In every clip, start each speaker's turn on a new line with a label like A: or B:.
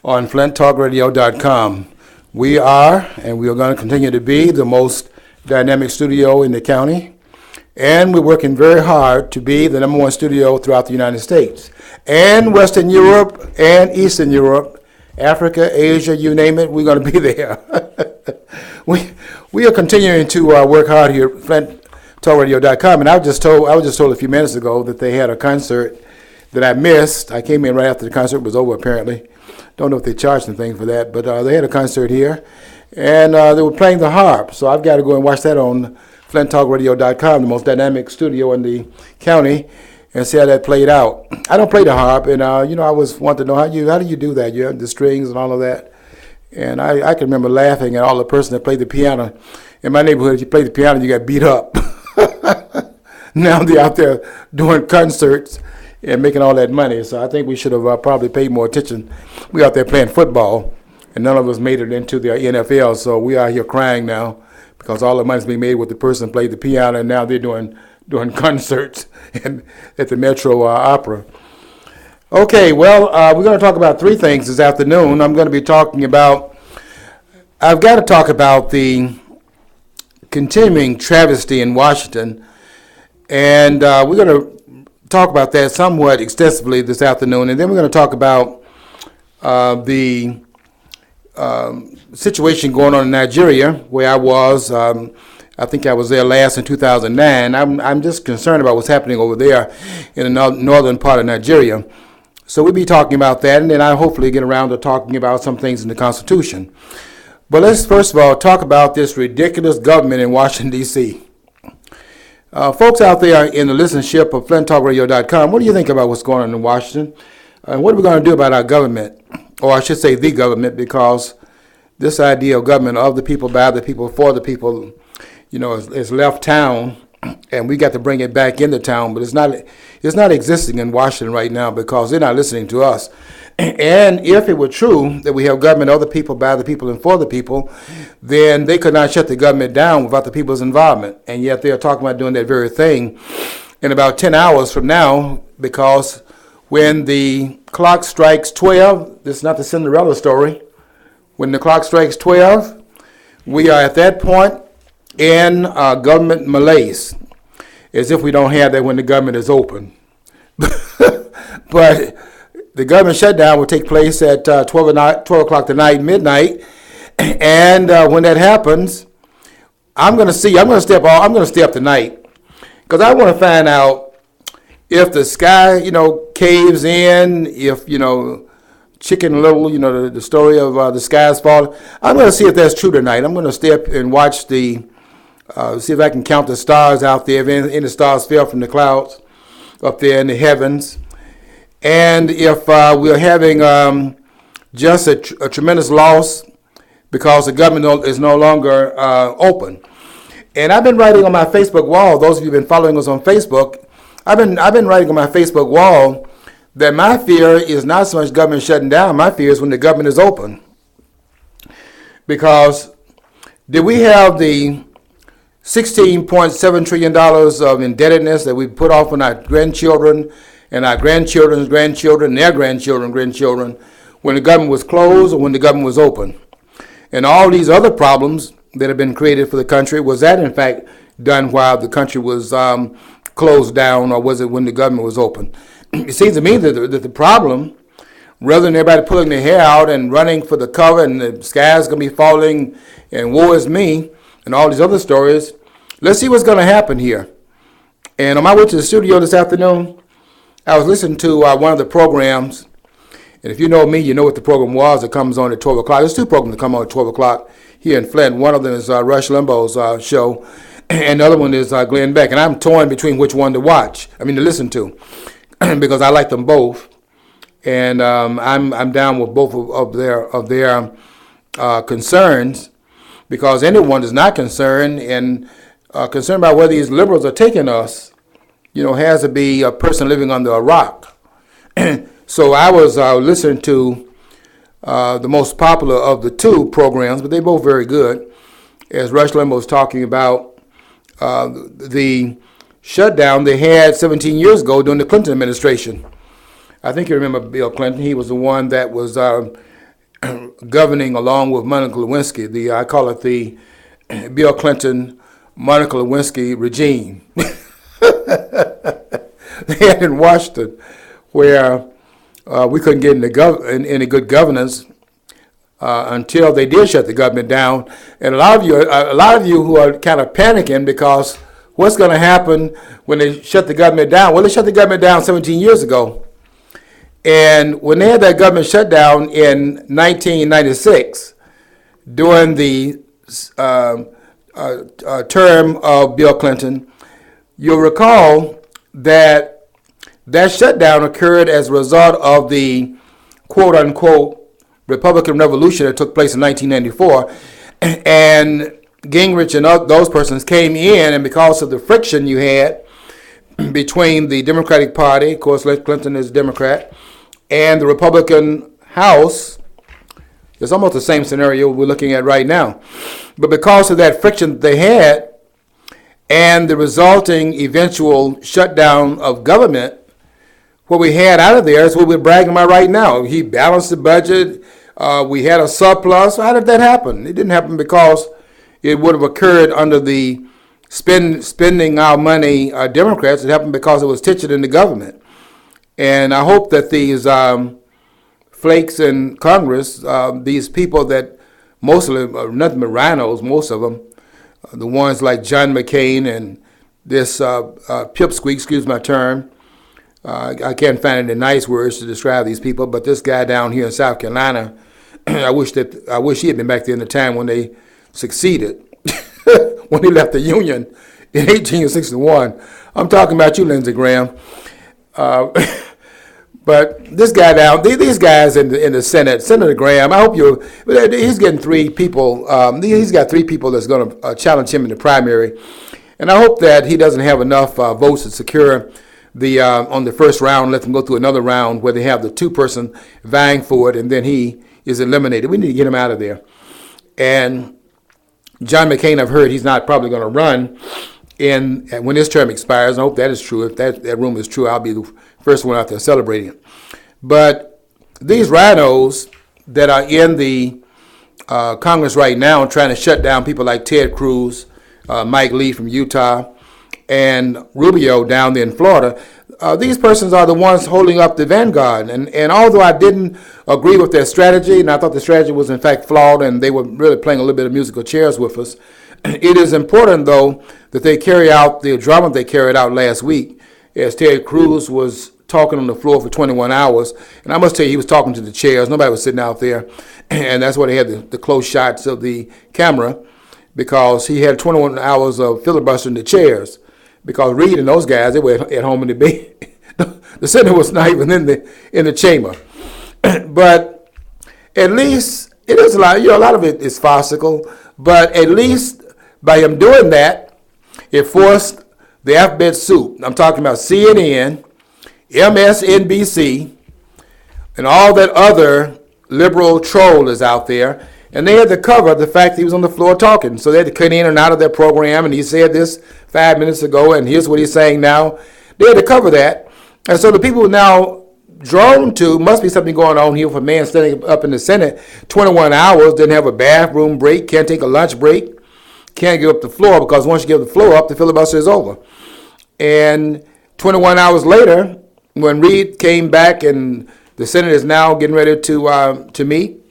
A: on flinttalkradio.com. We are, and we are going to continue to be, the most dynamic studio in the county. And we're working very hard to be the #1 studio throughout the United States. And Western Europe and Eastern Europe, Africa, Asia, you name it, we're going to be there. we are continuing to work hard here at flinttalkradio.com. And I was just told a few minutes ago that they had a concert that I missed. I came in right after the concert was over, apparently. Don't know if they charged anything for that, but they had a concert here, and they were playing the harp. So I've got to go and watch that on flinttalkradio.com, the most dynamic studio in the county, and see how that played out. I don't play the harp, and I was wanting to know how do you do that? You have the strings and all of that, and I can remember laughing at all the person that played the piano in my neighborhood. If you played the piano, you got beat up. Now they're out there doing concerts and making all that money. So I think we should have probably paid more attention. We out there playing football, and none of us made it into the NFL. So we are here crying now because all the money's being made with the person who played the piano, and now they're doing concerts at the Metro Opera. Okay, well, we're going to talk about three things this afternoon. I've got to talk about the continuing travesty in Washington, and we're going to talk about that somewhat extensively this afternoon, and then we're going to talk about the situation going on in Nigeria, where I was. I think I was there last in 2009. I'm just concerned about what's happening over there in the northern part of Nigeria. So we'll be talking about that, and then I'll hopefully get around to talking about some things in the Constitution. But let's first of all talk about this ridiculous government in Washington, D.C. Folks out there in the listenership of flinttalkradio.com, what do you think about what's going on in Washington? And what are we going to do about our government? Or I should say the government, because this idea of government of the people, by the people, for the people, is left town, and we got to bring it back into town. But it's not existing in Washington right now because they're not listening to us. And if it were true that we have government of the people, by the people, and for the people, then they could not shut the government down without the people's involvement. And yet they are talking about doing that very thing in about 10 hours from now, because when the clock strikes 12, this is not the Cinderella story, when the clock strikes 12, we are at that point in government malaise, as if we don't have that when the government is open. But the government shutdown will take place at 12 o'clock tonight, midnight, and when that happens, I'm going to stay up tonight, because I want to find out if the sky, caves in, if Chicken Little, the story of the skies falling. I'm going to see if that's true tonight. I'm going to stay up and watch see if I can count the stars out there, if any stars fell from the clouds up there in the heavens. And if we're having just a tremendous loss because the government is no longer open. And I've been writing on my Facebook wall, those of you who've been following us on Facebook, I've been writing on my Facebook wall that my fear is not so much government shutting down, my fear is when the government is open. Because did we have the $16.7 trillion of indebtedness that we put off on our grandchildren and our grandchildren's grandchildren and their grandchildren when the government was closed or when the government was open? And all these other problems that have been created for the country, was that in fact done while the country was closed down, or was it when the government was open? It seems to me that the problem, rather than everybody pulling their hair out and running for the cover and the sky's going to be falling and woe is me and all these other stories, let's see what's going to happen here. And on my way to the studio this afternoon, I was listening to one of the programs, and if you know me, you know what the program was. It comes on at 12 o'clock. There's two programs that come on at 12 o'clock here in Flint. One of them is Rush Limbaugh's show, and the other one is Glenn Beck. And I'm torn between which one to listen to, because I like them both. And I'm down with both of their concerns, because anyone is not concerned and concerned about where these liberals are taking us, has to be a person living under a rock. So I was listening to the most popular of the two programs, but they're both very good, as Rush Limbaugh was talking about the shutdown they had 17 years ago during the Clinton administration. I think you remember Bill Clinton. He was the one that was governing along with Monica Lewinsky. I call it the Bill Clinton, Monica Lewinsky regime. They had in Washington where we couldn't get any good governance until they did shut the government down. And a lot of you who are kind of panicking because what's going to happen when they shut the government down? Well, they shut the government down 17 years ago. And when they had that government shutdown in 1996, during the term of Bill Clinton, you'll recall that shutdown occurred as a result of the quote-unquote Republican Revolution that took place in 1994. And Gingrich and those persons came in, and because of the friction you had between the Democratic Party, of course, Clinton is a Democrat, and the Republican House, it's almost the same scenario we're looking at right now. But because of that friction that they had and the resulting eventual shutdown of government, what we had out of there is what we're bragging about right now. He balanced the budget. We had a surplus. How did that happen? It didn't happen because it would have occurred under the spending our money Democrats. It happened because it was tension in the government. And I hope that these flakes in Congress, these people that most of them are nothing but rhinos, most of them, the ones like John McCain and this pipsqueak, excuse my term, I can't find any nice words to describe these people, but this guy down here in South Carolina, I wish he had been back there in the time when they succeeded, when he left the Union in 1861. I'm talking about you, Lindsey Graham. But this guy down, these guys in the Senate, Senator Graham, I hope he's getting 3 people. He's got 3 people that's going to challenge him in the primary. And I hope that he doesn't have enough votes to secure on the first round, let them go through another round where they have the 2-person vying for it, and then he is eliminated. We need to get him out of there. And John McCain, I've heard he's not probably going to run when his term expires. I hope that is true. If that rumor is true, I'll be the first one out there celebrating it. But these rhinos that are in the Congress right now trying to shut down people like Ted Cruz, Mike Lee from Utah, and Rubio down there in Florida, these persons are the ones holding up the vanguard. And although I didn't agree with their strategy, and I thought the strategy was in fact flawed, and they were really playing a little bit of musical chairs with us, it is important, though, that they carry out the drama they carried out last week, as Ted Cruz was talking on the floor for 21 hours. And I must tell you, he was talking to the chairs. Nobody was sitting out there. And that's why they had the close shots of the camera, because he had 21 hours of filibustering the chairs. Because Reid and those guys, they were at home in the bed. The Senate was not even in the chamber. But at least it is a lot of it is farcical. But at least by him doing that, it forced the alphabet soup. I'm talking about CNN, MSNBC, and all that other liberal troll is out there. And they had to cover the fact that he was on the floor talking. So they had to cut in and out of their program, and he said this 5 minutes ago, and here's what he's saying now. They had to cover that. And so the people now drawn to must be something going on here for a man standing up in the Senate 21 hours, didn't have a bathroom break, can't take a lunch break, can't give up the floor, because once you give the floor up, the filibuster is over. And 21 hours later, when Reid came back and the Senate is now getting ready to meet,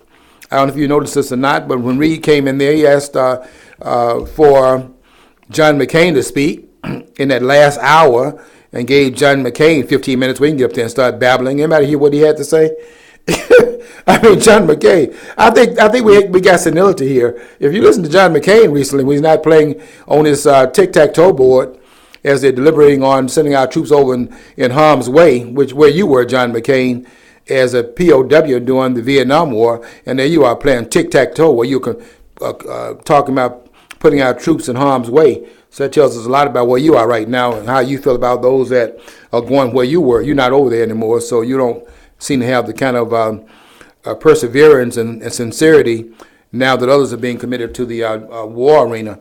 A: I don't know if you noticed this or not, but when Reid came in there, he asked for John McCain to speak in that last hour and gave John McCain 15 minutes where he can get up there and start babbling. Anybody hear what he had to say? I mean, John McCain. I think we got senility here. If you listen to John McCain recently, when he's not playing on his tic-tac-toe board as they're deliberating on sending our troops over in harm's way, where you were, John McCain, as a POW during the Vietnam War, and there you are playing tic-tac-toe where you can talking about putting our troops in harm's way. So that tells us a lot about where you are right now and how you feel about those that are going where you were. You're not over there anymore, so you don't seem to have the kind of perseverance and sincerity now that others are being committed to the war arena.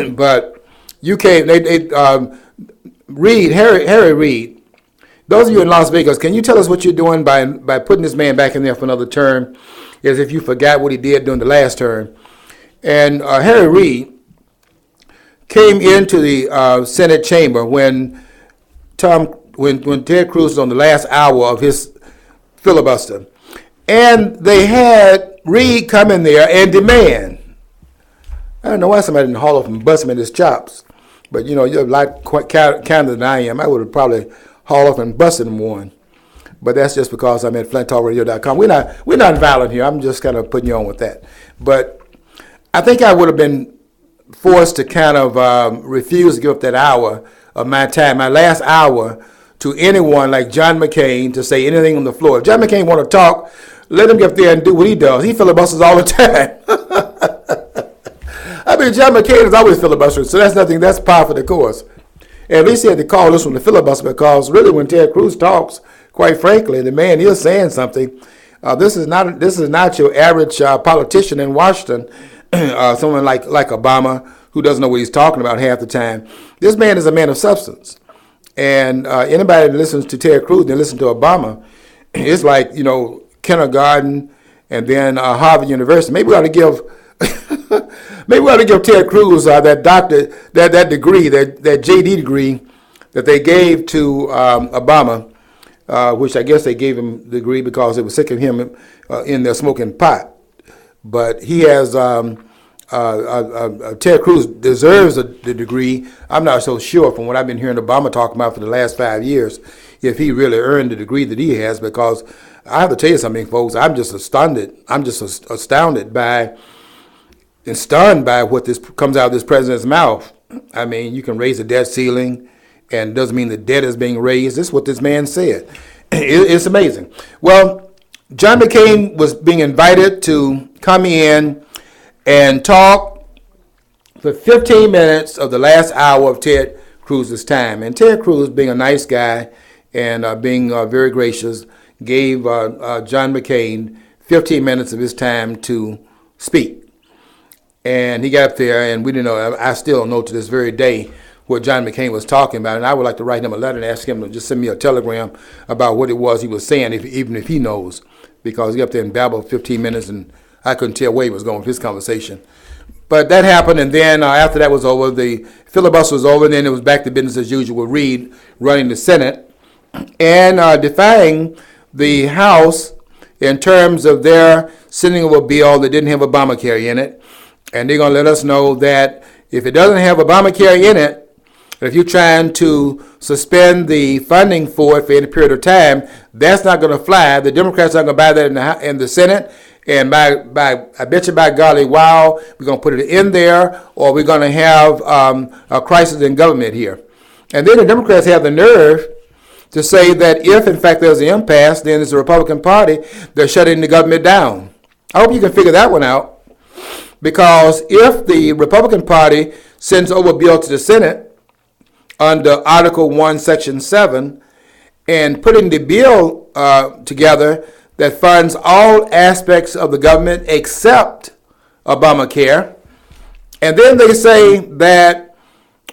A: But you came, Reid, Harry Reid, those of you in Las Vegas, can you tell us what you're doing by putting this man back in there for another term? as if you forgot what he did during the last term. And Harry Reid came into the Senate chamber when Ted Cruz was on the last hour of his filibuster. And they had Reid come in there and demand. I don't know why somebody didn't haul off and bust him in his chops. But, you're a lot kinder than I am. I would have probably hauled off and busted him one. But that's just because I'm at flinttalkradio.com. We're not violent here. I'm just kind of putting you on with that. But I think I would have been forced to kind of refuse to give up that hour of my time, my last hour, to anyone like John McCain to say anything on the floor. If John McCain want to talk, let him get up there and do what he does. He filibusters all the time. I mean, John McCain is always filibustering, so that's par for the course. And at least he had to call this one the filibuster because really when Ted Cruz talks, quite frankly, the man is saying something. This is not your average politician in Washington, someone like Obama who doesn't know what he's talking about half the time. This man is a man of substance. And anybody that listens to Ted Cruz and listens to Obama, it's like, kindergarten and then Harvard University. Maybe we ought to give Ted Cruz that degree, that JD degree that they gave to Obama, which I guess they gave him the degree because it was sick of him in there smoking pot. But he has, Ted Cruz deserves the degree. I'm not so sure from what I've been hearing Obama talking about for the last 5 years, if he really earned the degree that he has, because I have to tell you something, folks, I'm just astounded. I'm just astounded by and stunned by what this comes out of this president's mouth. I mean, you can raise the debt ceiling, and it doesn't mean the debt is being raised. This is what this man said. It's amazing. Well, John McCain was being invited to come in and talk for 15 minutes of the last hour of Ted Cruz's time. And Ted Cruz, being a nice guy and being very gracious, gave John McCain 15 minutes of his time to speak. And he got up there, and we didn't know. I still don't know to this very day what John McCain was talking about. And I would like to write him a letter and ask him to just send me a telegram about what it was he was saying, even if he knows, because he got up there and babbled 15 minutes, and I couldn't tell where he was going with his conversation. But that happened, and then after that was over, the filibuster was over, and then it was back to business as usual with Reid running the Senate and defying the House in terms of their sending of a bill that didn't have Obamacare in it. And they're going to let us know that if it doesn't have Obamacare in it, if you're trying to suspend the funding for it for any period of time, that's not going to fly. The Democrats aren't going to buy that in the Senate. And I bet you by golly, wow, we're going to put it in there, or we're going to have a crisis in government here. And then the Democrats have the nerve to say that if, in fact, there's an impasse, then it's the Republican Party that's shutting the government down. I hope you can figure that one out. Because if the Republican Party sends over a bill to the Senate under Article 1, Section 7, and putting the bill together that funds all aspects of the government except Obamacare, and then they say that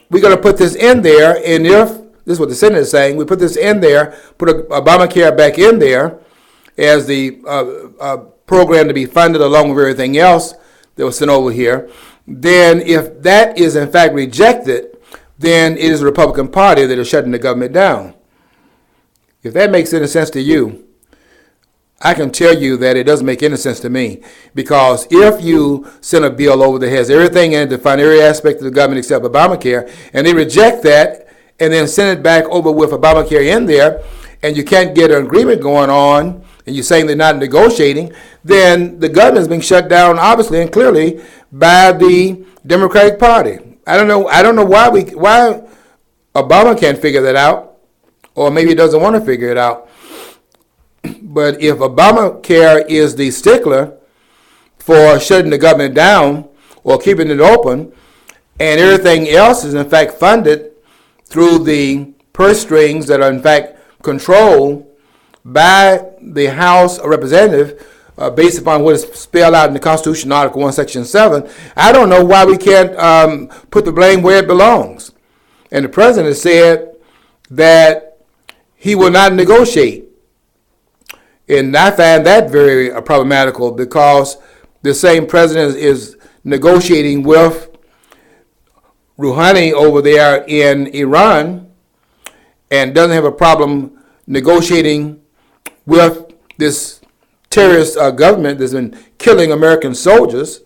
A: we're going to put this in there, and if, this is what the Senate is saying, we put this in there, put Obamacare back in there as the program to be funded along with everything else that was sent over here, then if that is in fact rejected, then it is the Republican Party that is shutting the government down. If that makes any sense to you, I can tell you that it doesn't make any sense to me, because if you send a bill over that has everything in it to fund every aspect of the government except Obamacare, and they reject that and then send it back over with Obamacare in there, and you can't get an agreement going on, and you're saying they're not negotiating, then the government is being shut down, obviously and clearly, by the Democratic Party. I don't know why Obama can't figure that out, or maybe he doesn't want to figure it out. But if Obamacare is the stickler for shutting the government down or keeping it open, and everything else is in fact funded through the purse strings that are in fact controlled by the House of Representatives, based upon what is spelled out in the Constitution, Article 1, Section 7, I don't know why we can't put the blame where it belongs. And the president has said that he will not negotiate. And I find that very problematical because the same president is negotiating with Rouhani over there in Iran and doesn't have a problem negotiating with this terrorist government that's been killing American soldiers.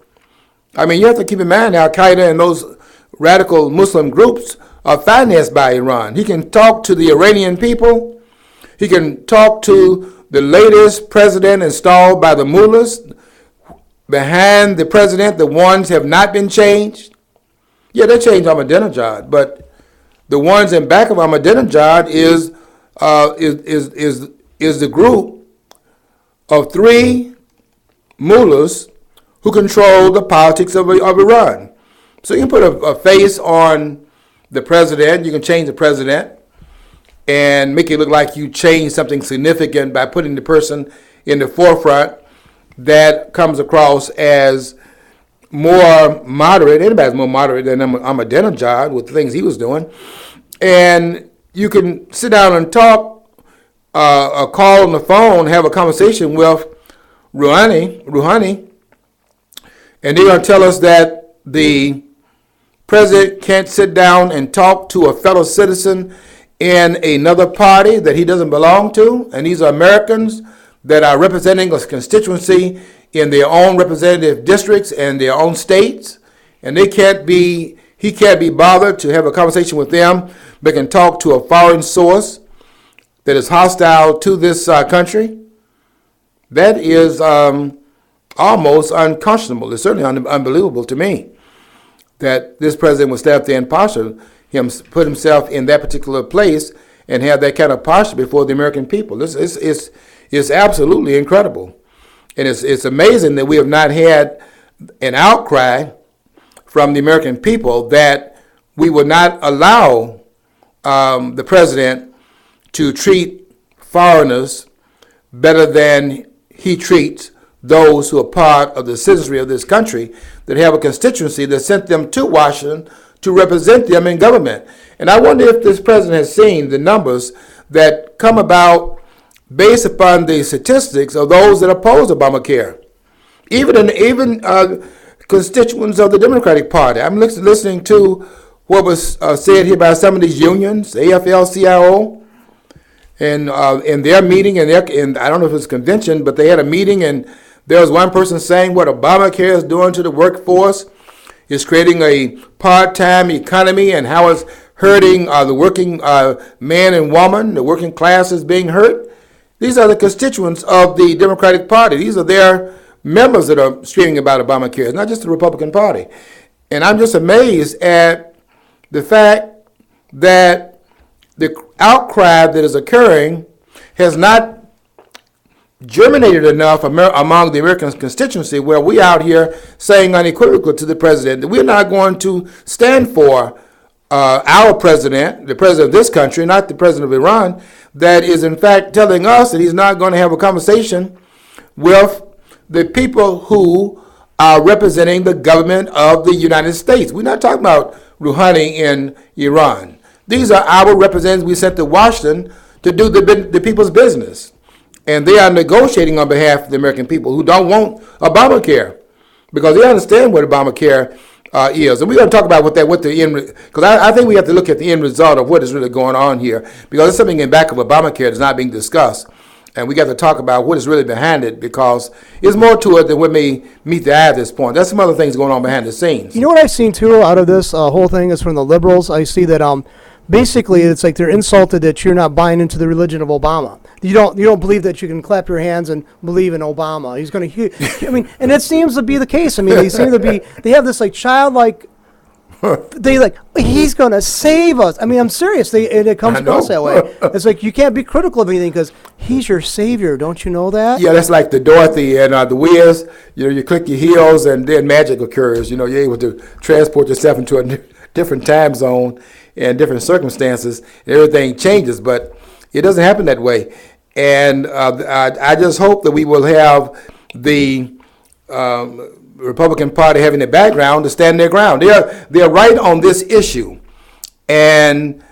A: I mean, you have to keep in mind Al Qaeda and those radical Muslim groups are financed by Iran. He can talk to the Iranian people. He can talk to the latest president installed by the mullahs. Behind the president, the ones have not been changed. Yeah, they changed Ahmadinejad, but the ones in back of Ahmadinejad is the group of 3 mullahs who control the politics of Iran. So you can put a face on the president, you can change the president, and make it look like you changed something significant by putting the person in the forefront that comes across as more moderate. Anybody's more moderate than Ahmadinejad with the things he was doing. And you can sit down and talk, a call on the phone, have a conversation with Rouhani, and they're going to tell us that the president can't sit down and talk to a fellow citizen in another party that he doesn't belong to, and these are Americans that are representing a constituency in their own representative districts and their own states, and he can't be bothered to have a conversation with them, but can talk to a foreign source that is hostile to this country. That is almost unconscionable. It's certainly unbelievable to me that this president would stand up there and posture put himself in that particular place and have that kind of posture before the American people. It's absolutely incredible. And it's amazing that we have not had an outcry from the American people that we would not allow the president to treat foreigners better than he treats those who are part of the citizenry of this country that have a constituency that sent them to Washington to represent them in government. And I wonder if this president has seen the numbers that come about based upon the statistics of those that oppose Obamacare. Even constituents of the Democratic Party. I'm listening to what was said here by some of these unions, AFL-CIO, and in their meeting, and I don't know if it's a convention, but they had a meeting, and there was one person saying what Obamacare is doing to the workforce. It's creating a part-time economy and how it's hurting the working man and woman. The working class is being hurt. These are the constituents of the Democratic Party. These are their members that are screaming about Obamacare. It's not just the Republican Party. And I'm just amazed at the fact that the outcry that is occurring has not germinated enough among the American constituency where we out here saying unequivocally to the president that we're not going to stand for our president, the president of this country, not the president of Iran, that is in fact telling us that he's not going to have a conversation with the people who are representing the government of the United States. We're not talking about Rouhani in Iran. These are our representatives we sent to Washington to do the people's business. And they are negotiating on behalf of the American people who don't want Obamacare because they understand what Obamacare is. And we're going to talk about what the end, because I think we have to look at the end result of what is really going on here, because there's something in back of Obamacare that's not being discussed. And we got to talk about what is really behind it, because there's more to it than what may meet the eye at this point. There's some other things going on behind the scenes.
B: You know what I've seen, too, out of this whole thing is from the liberals. I see that basically it's like they're insulted that you're not buying into the religion of Obama. You don't believe that you can clap your hands and believe in Obama. He's going to, I mean, and it seems to be the case. I mean, they have this like childlike, he's going to save us. I mean, I'm serious. It comes across that way. It's like you can't be critical of anything because he's your savior. Don't you know that?
A: Yeah, that's like the Dorothy and the Wiz. You know, you click your heels and then magic occurs. You know, you're able to transport yourself into a different time zone and different circumstances. And everything changes, but it doesn't happen that way. And I just hope that we will have the Republican Party having the background to stand their ground. They're right on this issue. And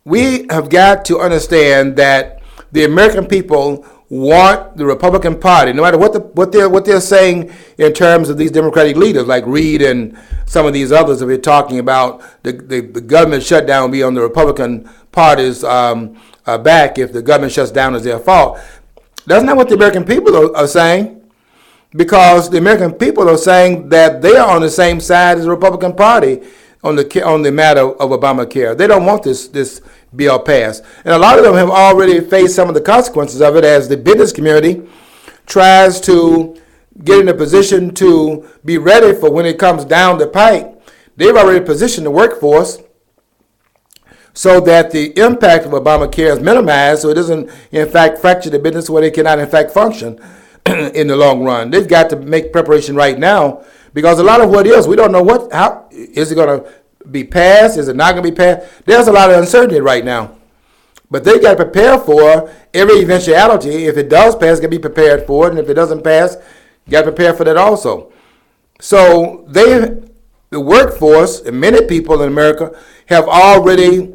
A: we have got to understand that the American people want the Republican Party, no matter what they're saying in terms of these Democratic leaders like Reid and some of these others that we're talking about, the government shutdown will be on the Republican Party's back if the government shuts down is their fault. That's not what the American people are saying. Because the American people are saying that they are on the same side as the Republican Party on the matter of Obamacare. They don't want this bill passed. And a lot of them have already faced some of the consequences of it as the business community tries to get in a position to be ready for when it comes down the pike. They've already positioned the workforce so that the impact of Obamacare is minimized so it doesn't, in fact, fracture the business where they cannot, in fact, function in the long run. They've got to make preparation right now because a lot of what is, we don't know how is it going to be passed? Is it not going to be passed? There's a lot of uncertainty right now. But they've got to prepare for every eventuality. If it does pass, got to be prepared for it. And if it doesn't pass, you got to prepare for that also. So the workforce and many people in America have already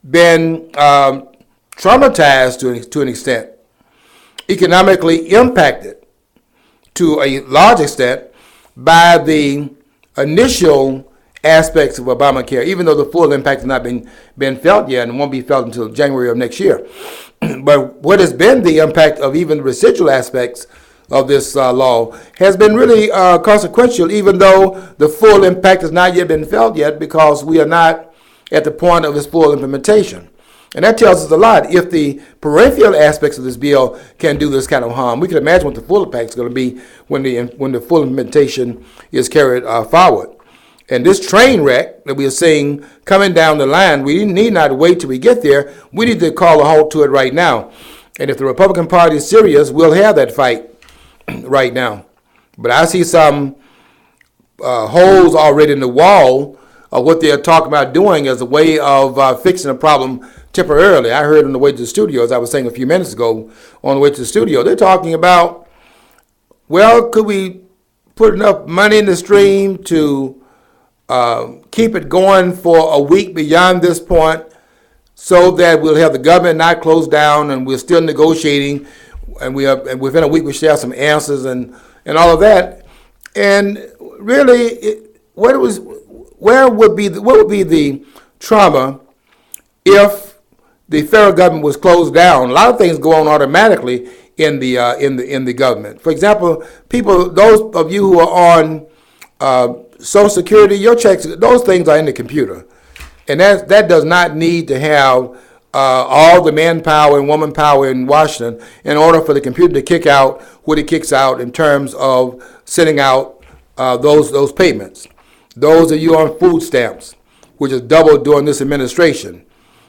A: been traumatized to an extent, economically impacted to a large extent by the initial aspects of Obamacare, even though the full impact has not been felt yet and won't be felt until January of next year. But what has been the impact of even the residual aspects of this law has been really consequential, even though the full impact has not yet been felt yet because we are not at the point of its full implementation. And that tells us a lot. If the peripheral aspects of this bill can do this kind of harm, we can imagine what the full impact is going to be when the full implementation is carried forward. And this train wreck that we are seeing coming down the line, we need not wait till we get there. We need to call a halt to it right now. And if the Republican Party is serious, we'll have that fight right now. But I see some holes already in the wall of what they're talking about doing as a way of fixing a problem temporarily. I heard on the way to the studio, as I was saying a few minutes ago, on the way to the studio, they're talking about, well, could we put enough money in the stream to keep it going for a week beyond this point so that we'll have the government not closed down and we're still negotiating and within a week we should have some answers and all of that. And really, what would be the trauma if the federal government was closed down? A lot of things go on automatically in the government. For example, those of you who are on Social Security, your checks, those things are in the computer, and that does not need to have all the manpower and woman power in Washington in order for the computer to kick out what it kicks out in terms of sending out those payments. Those of you on food stamps, which is doubled during this administration,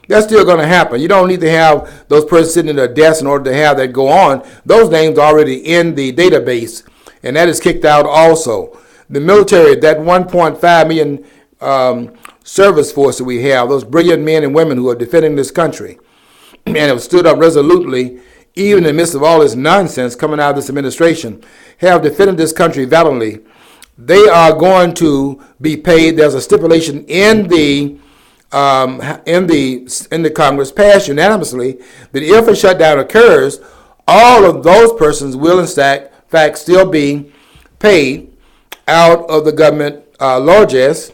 A: that's still going to happen. You don't need to have those persons sitting at their desk in order to have that go on. Those names are already in the database, and that is kicked out also. The military, that 1.5 million service force that we have, those brilliant men and women who are defending this country and have stood up resolutely, even in the midst of all this nonsense coming out of this administration, have defended this country valiantly. They are going to be paid. There's a stipulation in the Congress passed unanimously that if a shutdown occurs, all of those persons will in fact still be paid out of the government largesse,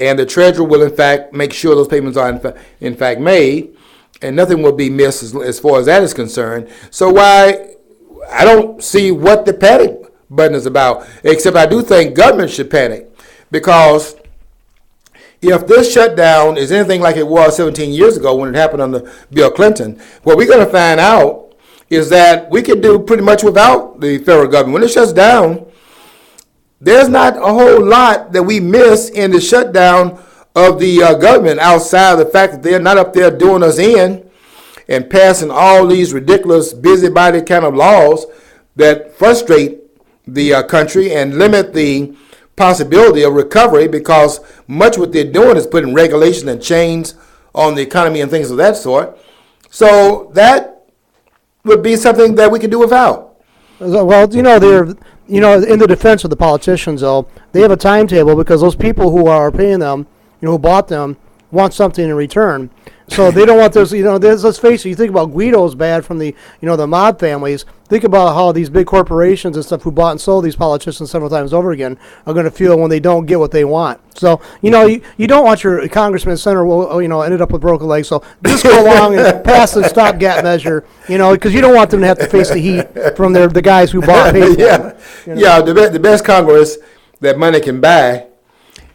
A: and the treasurer will in fact make sure those payments are in fact made, and nothing will be missed as far as that is concerned. So I don't see what the panic button is about, except I do think government should panic, because if this shutdown is anything like it was 17 years ago when it happened under Bill Clinton, what we're going to find out is that we can do pretty much without the federal government. When it shuts down, there's not a whole lot that we miss in the shutdown of the government outside of the fact that they're not up there doing us in and passing all these ridiculous busybody kind of laws that frustrate the country and limit the possibility of recovery, because much what they're doing is putting regulations and chains on the economy and things of that sort. So that would be something that we could do without.
B: Well, they're in the defense of the politicians, though, they have a timetable because those people who are paying them, who bought them, want something in return. So they don't want this. Let's face it. You think about Guido's bad from the the mob families. think about how these big corporations and stuff who bought and sold these politicians several times over again are going to feel when they don't get what they want. So, you don't want your congressman, senator, ended up with broken legs. So just go along and pass the stopgap measure, because you don't want them to have to face the heat from the guys who bought and paid for them.
A: Yeah, the best Congress that money can buy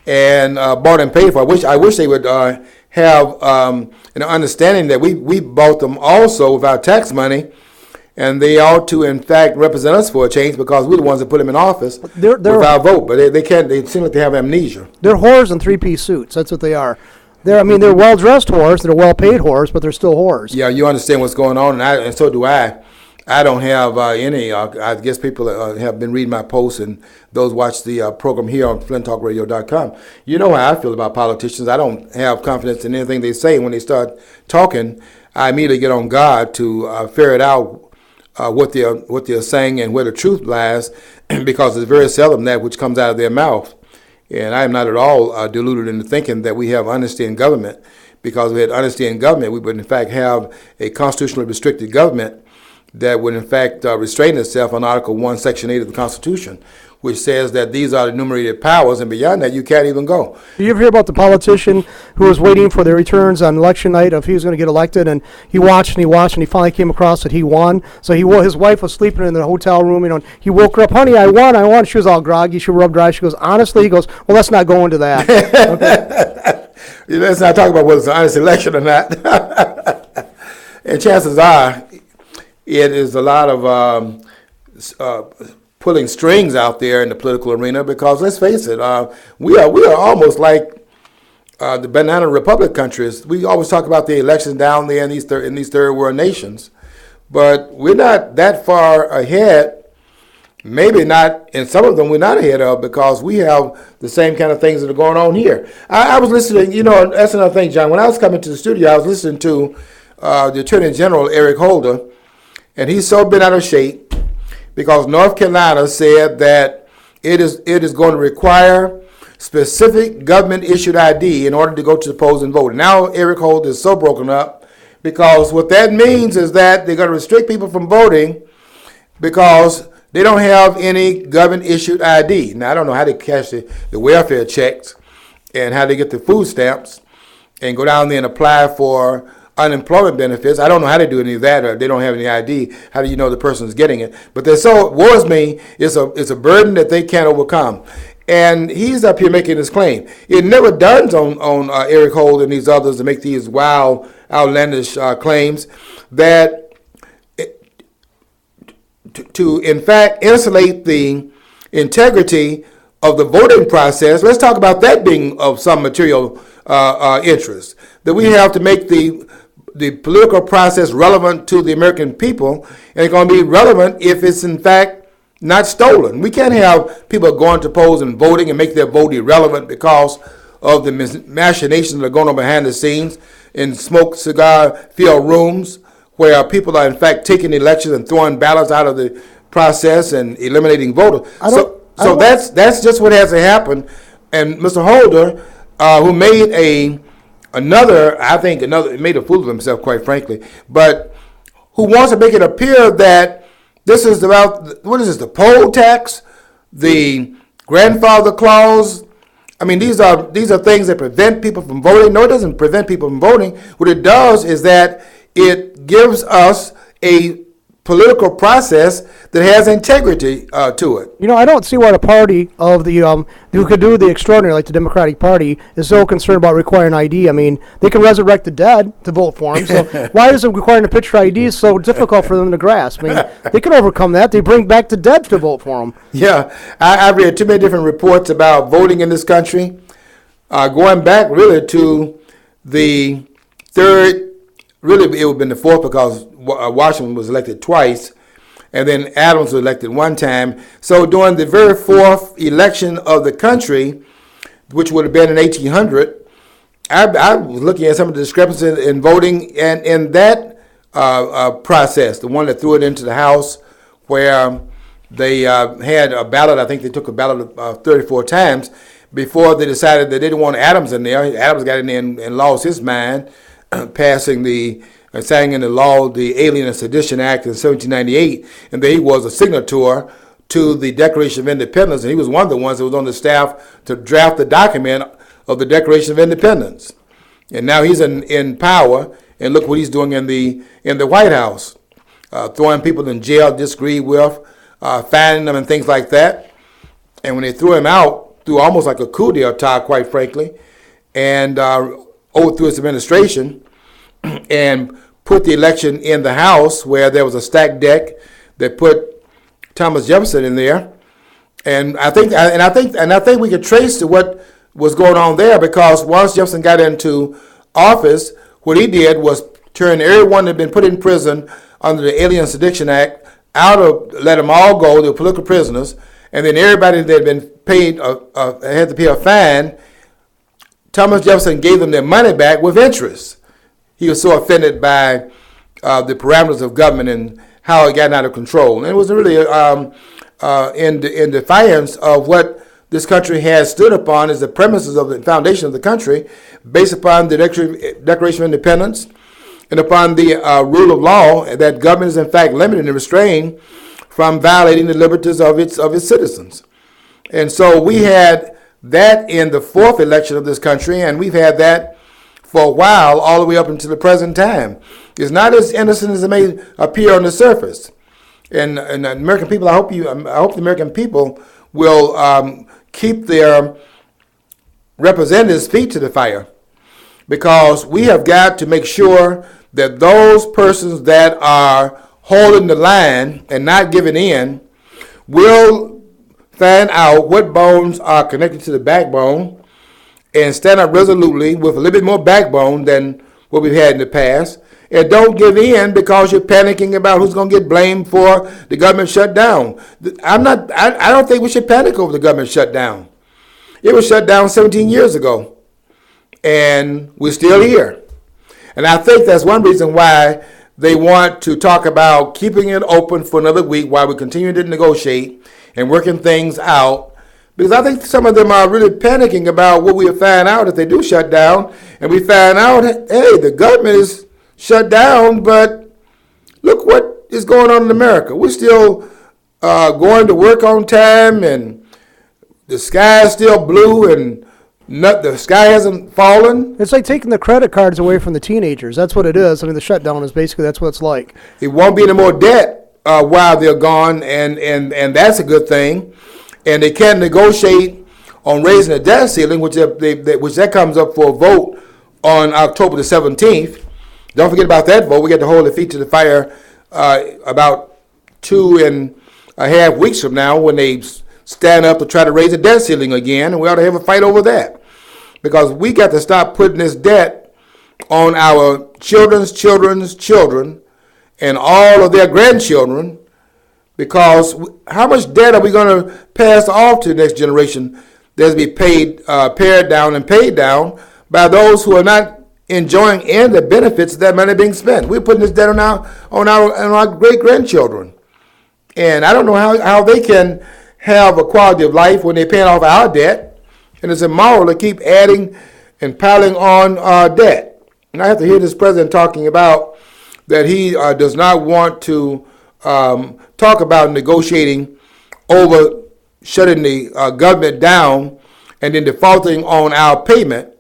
A: and bought and paid for. I wish they would have an understanding that we bought them also with our tax money, and they ought to, in fact, represent us for a change because we're the ones that put them in office with our vote. But they can't. They seem like they have amnesia.
B: They're whores in three-piece suits. That's what they are. They're well-dressed whores. They're well-paid whores, but they're still whores.
A: Yeah, you understand what's going on, and so do I. I don't have any. I guess people have been reading my posts, and those watch the program here on FlintTalkRadio.com. You know how I feel about politicians. I don't have confidence in anything they say. When they start talking, I immediately get on guard to ferret out what they're saying and where the truth lies, because it's very seldom that which comes out of their mouth. And I am not at all deluded into thinking that we have understand government, because if we had understand government, we would in fact have a constitutionally restricted government that would in fact restrain itself on Article 1, Section 8 of the Constitution, which says that these are the enumerated powers, and beyond that you can't even go.
B: Do you ever hear about the politician who was waiting for the returns on election night if he was going to get elected, and he watched and he finally came across that he won? So his wife was sleeping in the hotel room, and he woke her up, honey, I won. She was all groggy, she rubbed her eyes, she goes, honestly? He goes, well, let's not go into that. Okay.
A: Let's not talk about whether it's an honest election or not. And chances are, it is a lot of pulling strings out there in the political arena, because let's face it, we are almost like the banana republic countries. We always talk about the elections down there in these third world nations, but we're not that far ahead. Maybe not, in some of them we're not ahead of, because we have the same kind of things that are going on here. I was listening, that's another thing, John. When I was coming to the studio, I was listening to the Attorney General, Eric Holder, and he's so bent out of shape because North Carolina said that it is going to require specific government-issued ID in order to go to the polls and vote. Now Eric Holder is so broken up because what that means is that they're going to restrict people from voting because they don't have any government-issued ID. Now, I don't know how they cash the welfare checks and how they get the food stamps and go down there and apply for unemployment benefits. I don't know how they do any of that, or they don't have any ID. How do you know the person is getting it? But they're so worries me. It's a burden that they can't overcome. And he's up here making this claim. It never dawns on Eric Holder and these others to make these wild, outlandish claims that to in fact insulate the integrity of the voting process. Let's talk about that being of some material interest. That we have to make the political process relevant to the American people, and it's going to be relevant if it's in fact not stolen. We can't have people going to polls and voting and make their vote irrelevant because of the machinations that are going on behind the scenes in smoke cigar-filled rooms where people are in fact taking elections and throwing ballots out of the process and eliminating voters. So that's just what has to happen. And Mr. Holder, who made made a fool of himself, quite frankly, but who wants to make it appear that this is about, what is this, the poll tax, the grandfather clause? I mean, these are things that prevent people from voting. No, it doesn't prevent people from voting. What it does is that it gives us a political process that has integrity to it.
B: I don't see why the party of the who could do the extraordinary, like the Democratic Party, is so concerned about requiring ID. I mean, they can resurrect the dead to vote for them. So why is it requiring a picture ID so difficult for them to grasp? I mean, they can overcome that. They bring back the dead to vote for them.
A: Yeah, I've read too many different reports about voting in this country, going back really to the third. Really, it would have been the fourth, because Washington was elected twice, and then Adams was elected one time. So during the very fourth election of the country, which would have been in 1800, I was looking at some of the discrepancies in voting, and in that process, the one that threw it into the House, where they had a ballot. I think they took a ballot 34 times before they decided that they didn't want Adams in there. Adams got in there and lost his mind, passing the and sang into law the Alien and Sedition Act in 1798, and that he was a signator to the Declaration of Independence, and he was one of the ones that was on the staff to draft the document of the Declaration of Independence. And now he's in power, and look what he's doing in the White House, throwing people in jail disagreed with, fining them and things like that. And when they threw him out, through almost like a coup d'etat, quite frankly, and overthrew his administration, and put the election in the House where there was a stacked deck that put Thomas Jefferson in there, and I think we could trace to what was going on there, because once Jefferson got into office, what he did was turn everyone that had been put in prison under the Alien and Sedition Act let them all go. They were political prisoners, and then everybody that had been paid had to pay a fine. Thomas Jefferson gave them their money back with interest. He was so offended by the parameters of government and how it got out of control. And it was really in defiance of what this country has stood upon as the premises of the foundation of the country, based upon the Declaration of Independence and upon the rule of law, that government is in fact limited and restrained from violating the liberties of its citizens. And so we had that in the fourth election of this country, and we've had that for a while, all the way up until the present time. It's not as innocent as it may appear on the surface. And American people, I hope the American people will keep their representatives' feet to the fire, because we have got to make sure that those persons that are holding the line and not giving in will find out what bones are connected to the backbone and stand up resolutely with a little bit more backbone than what we've had in the past. And don't give in because you're panicking about who's going to get blamed for the government shutdown. I don't think we should panic over the government shutdown. It was shut down 17 years ago, and we're still here. And I think that's one reason why they want to talk about keeping it open for another week while we continue to negotiate and working things out. Because I think some of them are really panicking about what we'll find out if they do shut down. And we find out, hey, the government is shut down, but look what is going on in America. We're still going to work on time, and the sky is still blue, and the sky hasn't fallen.
B: It's like taking the credit cards away from the teenagers. That's what it is. I mean, the shutdown is basically, that's what it's like.
A: It won't be any more debt while they're gone, and that's a good thing. And they can't negotiate on raising the debt ceiling, which that comes up for a vote on October the 17th. Don't forget about that vote. We get to hold the feet to the fire about 2.5 weeks from now when they stand up to try to raise the debt ceiling again, and we ought to have a fight over that. Because we got to stop putting this debt on our children's children's children and all of their grandchildren, because how much debt are we going to pass off to the next generation that's be pared down and paid down by those who are not enjoying any of the benefits of that money being spent? We're putting this debt on our great-grandchildren. And I don't know how they can have a quality of life when they're paying off our debt, and it's immoral to keep adding and piling on debt. And I have to hear this president talking about that he does not want to talk about negotiating over shutting the government down and then defaulting on our payment,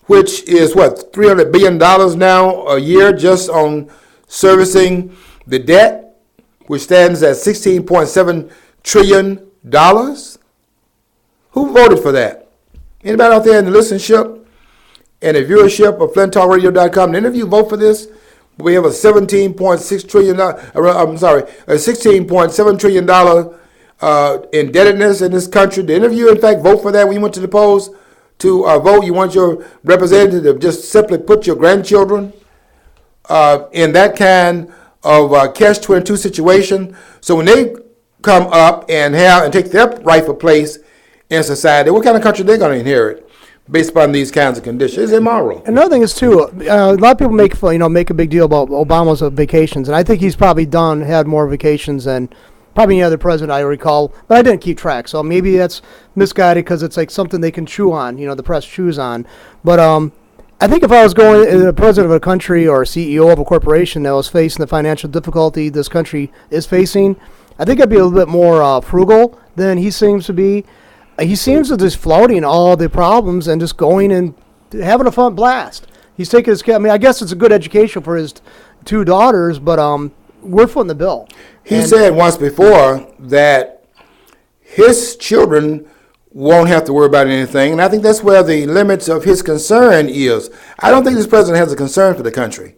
A: which is what, $300 billion now a year just on servicing the debt, which stands at $16.7 trillion. Who voted for that? Anybody out there in the listenership and the viewership of FlintTalkRadio.com? Did any of you vote for this? We have a $16.7 trillion indebtedness in this country. Did any of you, in fact, vote for that when you went to the polls to vote? You want your representative to just simply put your grandchildren in that kind of catch-22 situation? So when they come up and take their rightful place in society, what kind of country they're going to inherit based upon these kinds of conditions? It's immoral.
B: Another thing is too, a lot of people make a big deal about Obama's vacations, and I think he's probably had more vacations than probably any other president I recall, but I didn't keep track, so maybe that's misguided because it's like something they can chew on, the press chews on. But I think if I was going the president of a country or CEO of a corporation that was facing the financial difficulty this country is facing, I think I'd be a little bit more frugal than he seems to be. He seems to just floating all the problems and just going and having a fun blast. He's taking his. I mean, I guess it's a good education for his two daughters, but we're footing the bill.
A: He said once before that his children won't have to worry about anything, and I think that's where the limits of his concern is. I don't think this president has a concern for the country,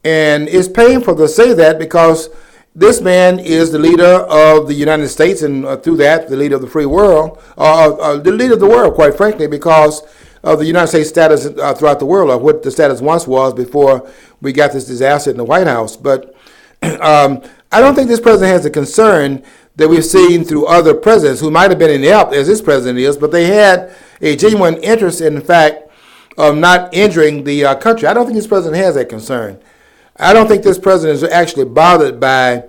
A: and it's painful to say that because this man is the leader of the United States, and through that, the leader of the free world, the leader of the world, quite frankly, because of the United States status throughout the world, or what the status once was before we got this disaster in the White House. But I don't think this president has a concern that we've seen through other presidents who might have been inept as this president is, but they had a genuine interest in fact of not injuring the country. I don't think this president has that concern. I don't think this president is actually bothered by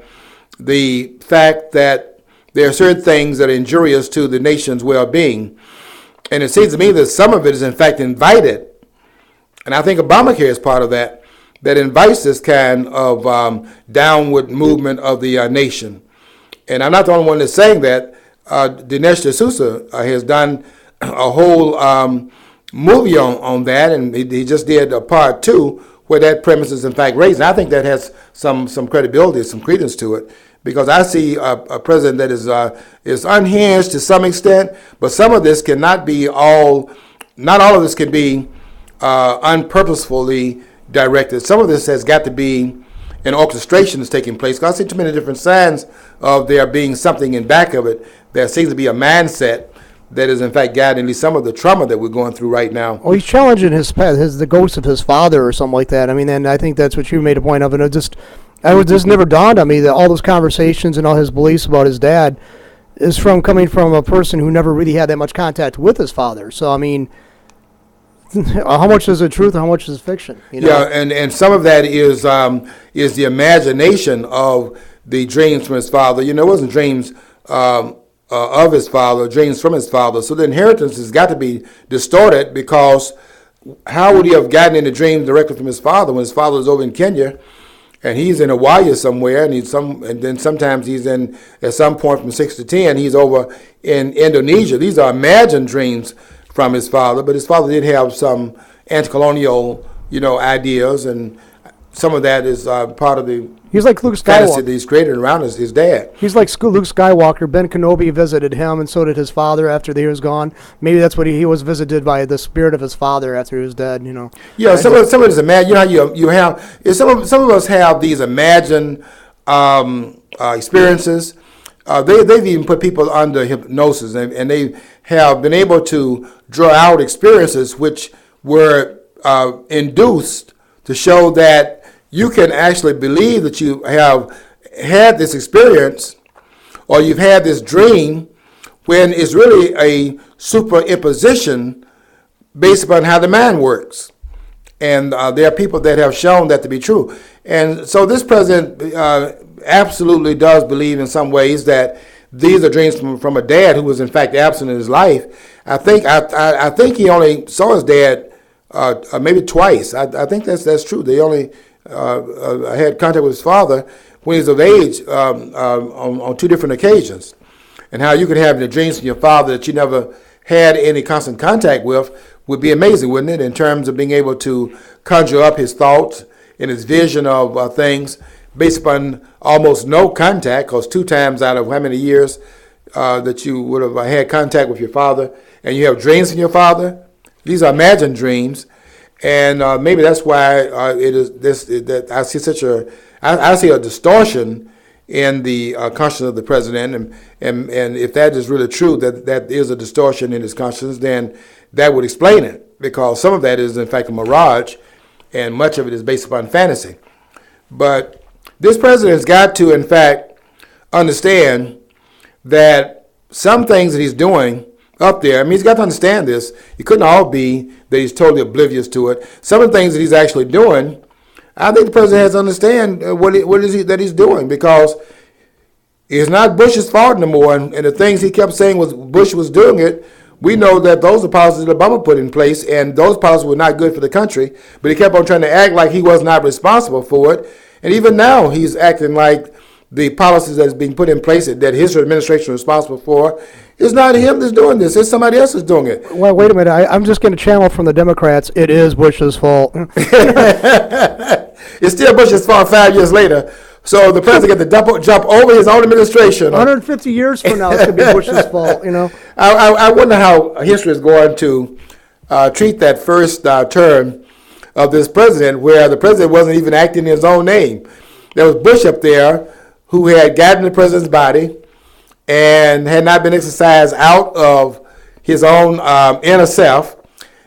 A: the fact that there are certain things that are injurious to the nation's well-being. And it seems to me that some of it is in fact invited. And I think Obamacare is part of that invites this kind of downward movement of the nation. And I'm not the only one that's saying that. Dinesh D'Souza has done a whole movie on that, and he just did a part 2 where that premise is in fact raised. And I think that has some credibility, some credence to it, because I see a president that is unhinged to some extent, but some of this cannot be not all of this can be unpurposefully directed. Some of this has got to be an orchestration that's taking place. Because I see too many different signs of there being something in back of it that seems to be a mindset that is in fact guiding at least some of the trauma that we're going through right now.
B: Oh, he's challenging the ghost of his father or something like that. I mean, and I think that's what you made a point of, and it just never dawned on me that all those conversations and all his beliefs about his dad is coming from a person who never really had that much contact with his father. So I mean, how much is it truth and how much is fiction? You know?
A: Yeah, and some of that is the imagination of the dreams from his father. You know, it wasn't dreams of his father, dreams from his father. So the inheritance has got to be distorted, because how would he have gotten into dreams directly from his father when his father is over in Kenya and he's in Hawaii somewhere, and then sometimes he's in, at some point from 6 to 10, he's over in Indonesia. These are imagined dreams from his father, but his father did have some anti-colonial, ideas, and some of that is part of the
B: He's like Luke
A: fantasy
B: Skywalker.
A: that he's created around his dad.
B: He's like Luke Skywalker. Ben Kenobi visited him, and so did his father after he was gone. Maybe that's what he was visited by the spirit of his father after he was dead.
A: Yeah, some of it is imagined. You have some of us have these imagined experiences. They've even put people under hypnosis, and they have been able to draw out experiences which were induced to show that you can actually believe that you have had this experience or you've had this dream, when it's really a superimposition based upon how the mind works. And there are people that have shown that to be true. And so this president absolutely does believe in some ways that these are dreams from a dad who was in fact absent in his life. I think he only saw his dad maybe twice. I think that's true. They only had contact with his father when he was of age on 2 different occasions. And how you could have the dreams from your father that you never had any constant contact with would be amazing, wouldn't it, in terms of being able to conjure up his thoughts and his vision of things based upon almost no contact, because 2 times out of how many years that you would have had contact with your father, and you have dreams from your father. These are imagined dreams, and maybe that's why it is this that I see I see a distortion in the consciousness of the president, and if that is really true, that is a distortion in his consciousness, then that would explain it, because some of that is in fact a mirage, and much of it is based upon fantasy. But this president has got to, in fact, understand that some things that he's doing up there, I mean, he's got to understand this. It couldn't all be that he's totally oblivious to it. Some of the things that he's actually doing, I think the president has to understand what is he that he's doing, because it's not Bush's fault anymore. And the things he kept saying was Bush was doing it we know that those are policies that Obama put in place, and those policies were not good for the country, but he kept on trying to act like he was not responsible for it. And even now, he's acting like the policies that's being put in place that his administration is responsible for. It's not him that's doing this. It's somebody else that's doing it.
B: Well, wait a minute. I'm just going to channel from the Democrats. It is Bush's fault.
A: It's still Bush's fault 5 years later. So the president get to jump over his own administration.
B: 150 years from now, it's going to be Bush's fault, you know.
A: I wonder how history is going to treat that first term of this president, where the president wasn't even acting in his own name. There was Bush up there who had gotten the president's body and had not been exercised out of his own inner self,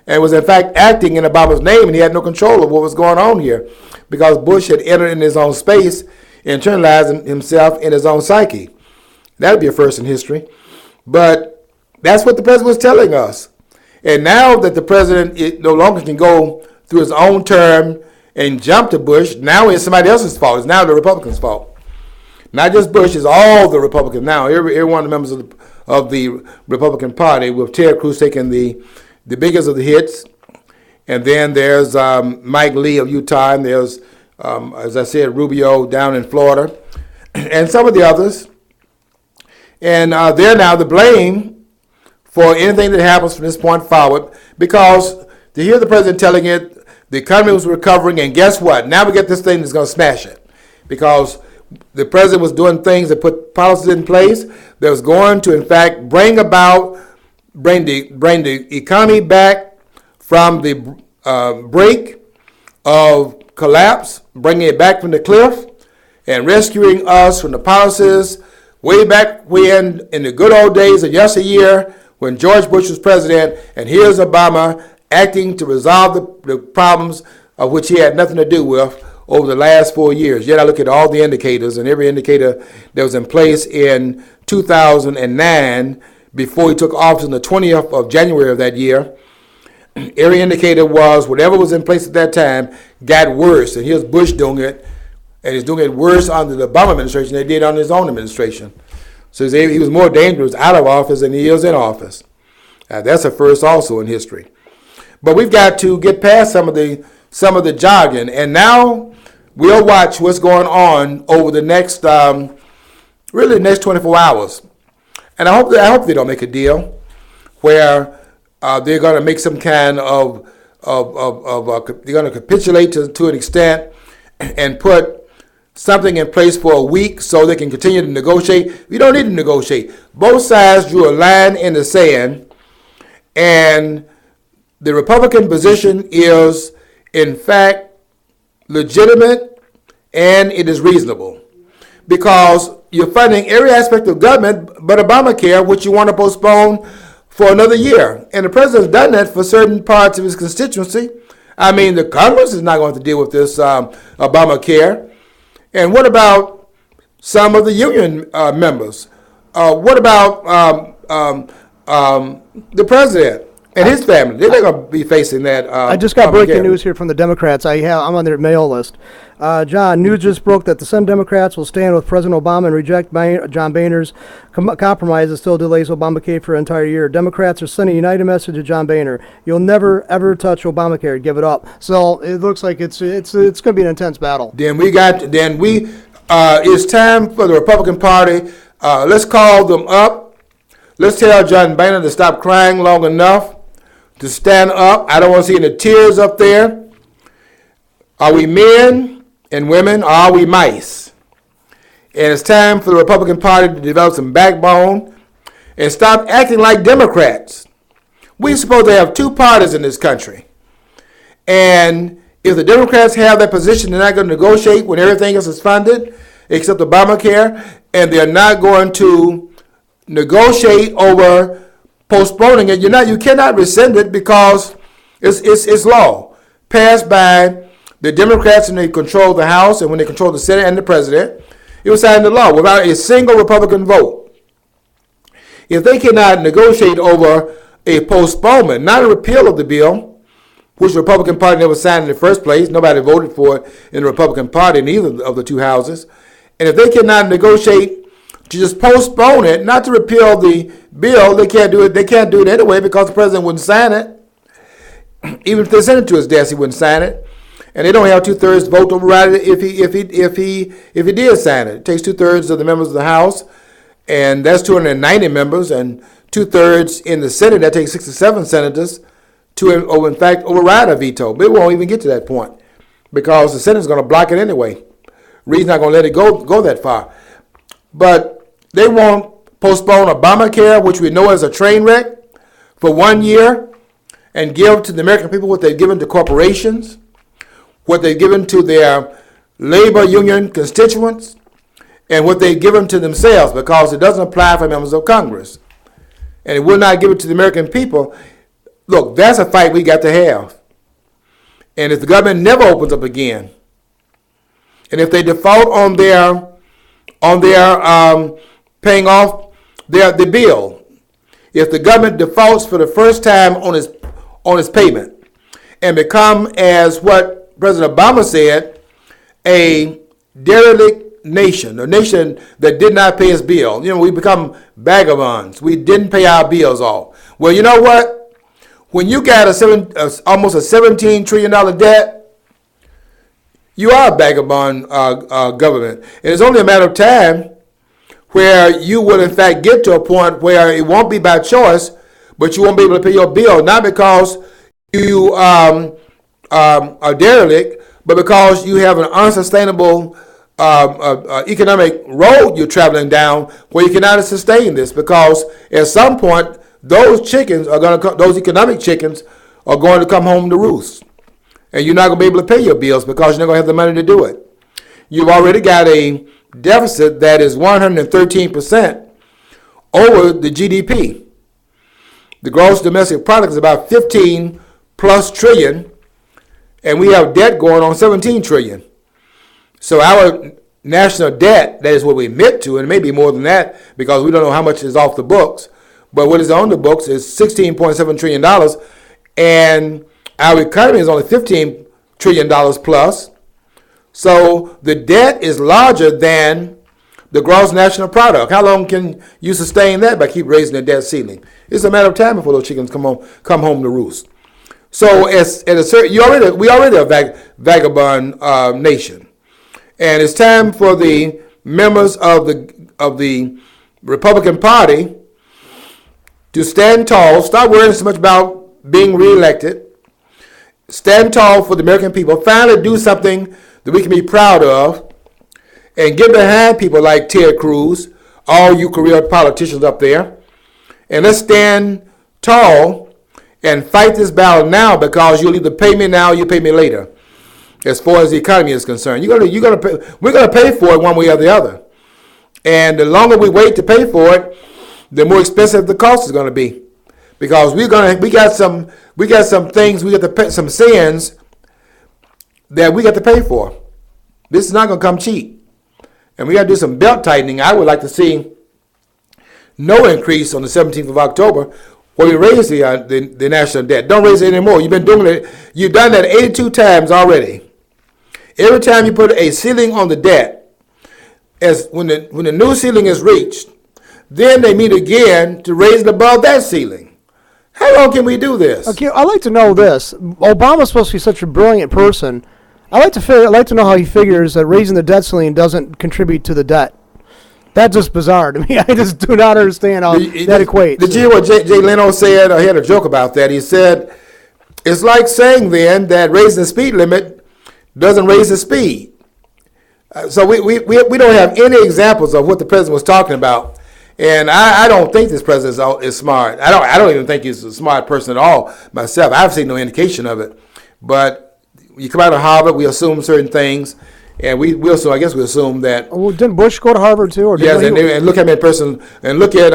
A: and was in fact acting in Obama's name, and he had no control of what was going on here, because Bush had entered in his own space, internalizing himself in his own psyche. That would be a first in history. But that's what the president was telling us. And now that the president no longer can go through his own term and jump to Bush, now it's somebody else's fault. It's now the Republicans' fault. Not just Bush, it's all the Republicans now. Every one of the members of the Republican Party, with Ted Cruz taking the biggest of the hits. And then there's Mike Lee of Utah, and there's, as I said, Rubio down in Florida, and some of the others. And they're now to blame for anything that happens from this point forward, because to hear the president telling it, the economy was recovering, and guess what? Now we get this thing that's going to smash it, because the president was doing things that put policies in place that was going to, in fact, bring the economy back from the brink of collapse, bringing it back from the cliff, and rescuing us from the policies way back when, in the good old days of yesteryear, when George Bush was president, and here's Obama acting to resolve the problems of which he had nothing to do with over the last 4 years. Yet I look at all the indicators, and every indicator that was in place in 2009, before he took office on the 20th of January of that year, every indicator was whatever was in place at that time got worse. And here's Bush doing it, and he's doing it worse under the Obama administration than he did on his own administration. So he was more dangerous out of office than he is in office. That's a first also in history. But we've got to get past some of the jargon, and now we'll watch what's going on over the next, really the next 24 hours. And I hope they don't make a deal where they're going to make some kind of they're going to capitulate to an extent and put something in place for a week so they can continue to negotiate. We don't need to negotiate. Both sides drew a line in the sand, and the Republican position is, in fact, legitimate, and it is reasonable, because you're funding every aspect of government but Obamacare, which you want to postpone for another year. And the president's done that for certain parts of his constituency. I mean, the Congress is not going to deal with this Obamacare. And what about some of the union members? What about the president and his family? They're not going to be facing that.
B: I just got breaking news here from the Democrats. I'm on their mail list. John, news just broke that the Senate Democrats will stand with President Obama and reject John Boehner's compromise that still delays Obamacare for an entire year. Democrats are sending a united message to John Boehner: you'll never ever touch Obamacare. Give it up. So it looks like it's going to be an intense battle. It's time for the Republican Party.
A: Let's call them up. Let's tell John Boehner to stop crying long enough, to stand up. I don't want to see any tears up there. Are we men and women, or are we mice? And it's time for the Republican Party to develop some backbone and stop acting like Democrats. We're supposed to have two parties in this country. And if the Democrats have that position, they're not going to negotiate when everything else is funded, except Obamacare, and they're not going to negotiate over postponing it. You cannot rescind it, because it's law passed by the Democrats, and they control the House, and when they control the Senate and the President, it was signed into law without a single Republican vote. If they cannot negotiate over a postponement, not a repeal of the bill, which the Republican Party never signed in the first place, nobody voted for it in the Republican Party in either of the two houses, and if they cannot negotiate to just postpone it, not to repeal the bill, they can't do it. They can't do it anyway because the president wouldn't sign it. Even if they sent it to his desk, he wouldn't sign it. And they don't have 2/3 vote to override it if he did sign it. It takes 2/3 of the members of the House, and that's 290 members, and 2/3 in the Senate. That takes 67 senators to, in fact, override a veto. But it won't even get to that point because the Senate's going to block it anyway. Reason not going to let it go that far. But they won't postpone Obamacare, which we know is a train wreck, for 1 year, and give to the American people what they've given to corporations, what they've given to their labor union constituents, and what they've given to themselves, because it doesn't apply for members of Congress. And it will not give it to the American people. Look, that's a fight we got to have. And if the government never opens up again, and if they default on their paying off the bill, if the government defaults for the first time on its payment and become, as what President Obama said, a derelict nation, a nation that did not pay its bill. You know, we become vagabonds. We didn't pay our bills off. Well, you know what? When you got almost a $17 trillion debt, you are a vagabond government. And it's only a matter of time where you will, in fact, get to a point where it won't be by choice, but you won't be able to pay your bill, not because you are derelict, but because you have an unsustainable economic road you're traveling down where you cannot sustain this, because at some point those economic chickens are going to come home to roost. And you're not going to be able to pay your bills because you're not going to have the money to do it. You've already got a deficit that is 113% over the GDP. The gross domestic product is about 15 plus trillion, and we have debt going on 17 trillion. So our national debt, that is what we admit to, and it may be more than that because we don't know how much is off the books, but what is on the books is $16.7 trillion, and our economy is only $15 trillion plus. So the debt is larger than the gross national product. How long can you sustain that by keep raising the debt ceiling? It's a matter of time before those chickens come home to roost. So we already a vagabond nation, and it's time for the members of the Republican Party to stand tall. Stop worrying so much about being reelected. Stand tall for the American people. Finally do something that we can be proud of, and get behind people like Ted Cruz, all you career politicians up there, and let's stand tall and fight this battle now, because you'll either pay me now or you pay me later. As far as the economy is concerned, we're gonna pay for it one way or the other, and the longer we wait to pay for it, the more expensive the cost is going to be, because we got some things, we got to pay some sins that we got to pay for. This is not going to come cheap, and we got to do some belt tightening. I would like to see no increase on the 17th of October, where we raise the national debt. Don't raise it anymore. You've been doing it. You've done that 82 times already. Every time you put a ceiling on the debt, when the new ceiling is reached, then they meet again to raise it above that ceiling. How long can we do this?
B: Okay, I'd like to know this. Obama's supposed to be such a brilliant person. I'd like to know how he figures that raising the debt ceiling doesn't contribute to the debt. That's just bizarre to me. I just do not understand how that equates.
A: Did you hear what Jay Leno said? I had a joke about that. He said, it's like saying then that raising the speed limit doesn't raise the speed. So we don't have any examples of what the president was talking about. And I don't think this president is smart. I don't even think he's a smart person at all myself. I've seen no indication of it. But you come out of Harvard, we assume certain things, and we assume that.
B: Well, didn't Bush go to Harvard too? Or
A: yes, and look at that person, and look at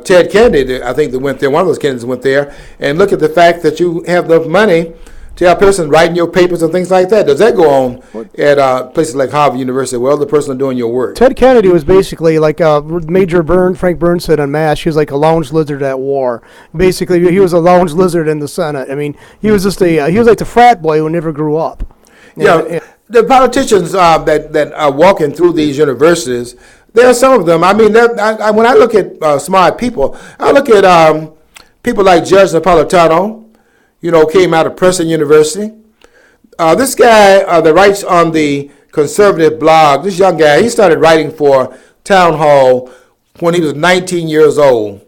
A: Ted Kennedy. I think that went there. One of those Kennedys went there, and look at the fact that you have enough money to have a person writing your papers and things like that. Does that go on at places like Harvard University? Well, the person doing your work.
B: Ted Kennedy was basically like Major Frank Burns said on MASH. He was like a lounge lizard at war. Basically, he was a lounge lizard in the Senate. I mean, he was just he was like the frat boy who never grew up.
A: Yeah. The politicians that are walking through these universities, There are some of them. I mean, when I look at smart people, I look at people like Judge Napolitano, came out of Princeton University. This guy that writes on the conservative blog, this young guy, he started writing for Town Hall when he was 19 years old.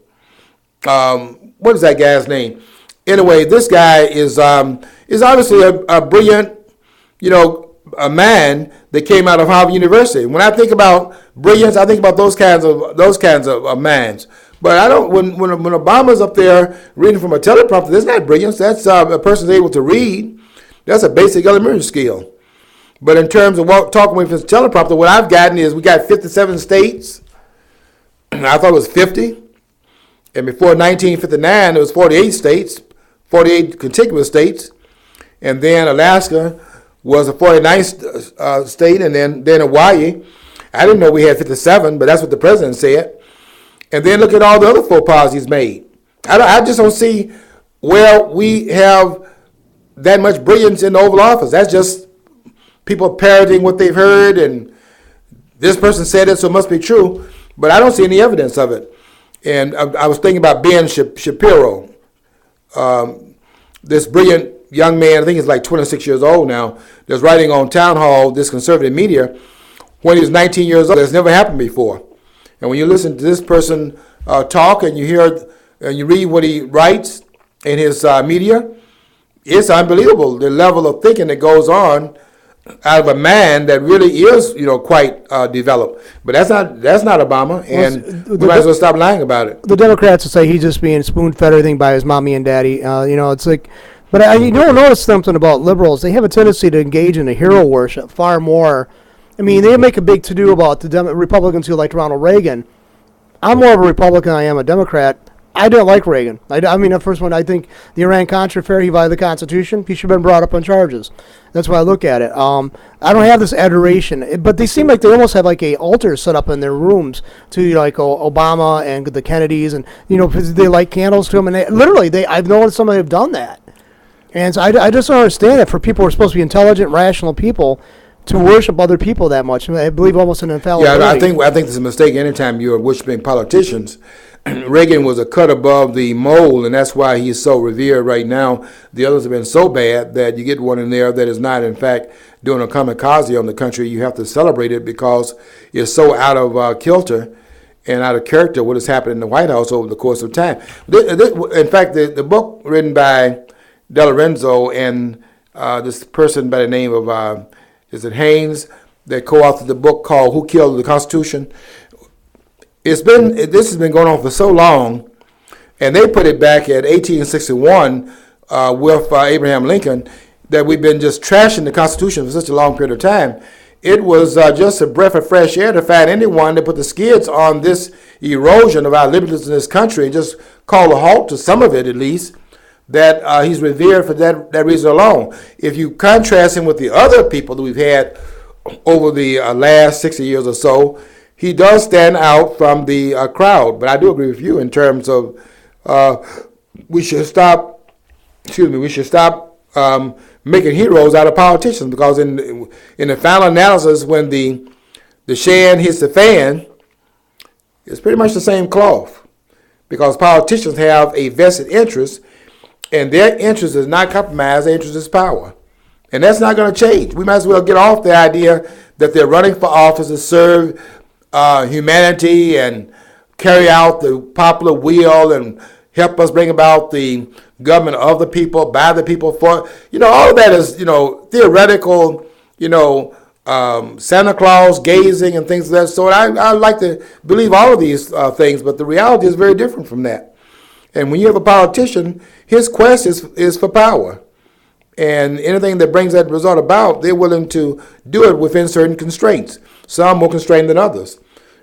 A: What is that guy's name? Anyway, this guy is obviously a brilliant, a man that came out of Harvard University. When I think about brilliance, I think about those kinds of minds. But I don't. When Obama's up there reading from a teleprompter, that's not brilliance. That's a person's able to read. That's a basic elementary skill. But in terms of talking with this teleprompter, what I've gotten is we got 57 states. I thought it was 50. And before 1959, it was 48 states, 48 contiguous states. And then Alaska was a 49th state, and then Hawaii. I didn't know we had 57, but that's what the president said. And then look at all the other faux pas he's made. I just don't see where we have that much brilliance in the Oval Office. That's just people parroting what they've heard, and this person said it, so it must be true. But I don't see any evidence of it. And I was thinking about Ben Shapiro, this brilliant young man, I think he's like 26 years old now, that's writing on Town Hall, this conservative media, when he was 19 years old. That's never happened before. And when you listen to this person talk and you hear and you read what he writes in his media, it's unbelievable the level of thinking that goes on out of a man that really is, quite developed. But that's not Obama, and we might as well stop lying about it.
B: The Democrats will say he's just being spoon-fed everything by his mommy and daddy. It's like, but you don't notice something about liberals. They have a tendency to engage in a hero worship far more. I mean, they make a big to-do about the Republicans who liked Ronald Reagan. I'm more of a Republican than I am a Democrat. I don't like Reagan. I mean, the first one, I think the Iran-Contra affair, he violated the Constitution. He should have been brought up on charges. That's why I look at it. I don't have this adoration, but they seem like they almost have like a altar set up in their rooms to like Obama and the Kennedys, and they light candles to him, and I've noticed some of them have done that, and so I just don't understand it for people who are supposed to be intelligent, rational people to worship other people that much. I believe almost in infallibility.
A: Yeah, I think there's a mistake anytime you're worshiping politicians. Reagan was a cut above the mold, and that's why he's so revered right now. The others have been so bad that you get one in there that is not, in fact, doing a kamikaze on the country. You have to celebrate it because it's so out of kilter and out of character what has happened in the White House over the course of time. In fact, the book written by DeLorenzo and this person by the name of, is it Haynes, that co-authored the book called Who Killed the Constitution? This has been going on for so long, and they put it back at 1861 with Abraham Lincoln, that we've been just trashing the Constitution for such a long period of time. It was just a breath of fresh air to find anyone to put the skids on this erosion of our liberties in this country and just call a halt to some of it at least, that he's revered for that reason alone. If you contrast him with the other people that we've had over the last 60 years or so, he does stand out from the crowd. But I do agree with you in terms of we should stop making heroes out of politicians, because in the final analysis, when the Shan hits the fan, it's pretty much the same cloth, because politicians have a vested interest, and their interest is not compromised. Their interest is power. And that's not going to change. We might as well get off the idea that they're running for office to serve humanity and carry out the popular will and help us bring about the government of the people, by the people, for, all of that is, theoretical, Santa Claus gazing and things of that sort. I like to believe all of these things, but the reality is very different from that. And when you have a politician, his quest is for power. And anything that brings that result about, they're willing to do it within certain constraints. Some more constrained than others.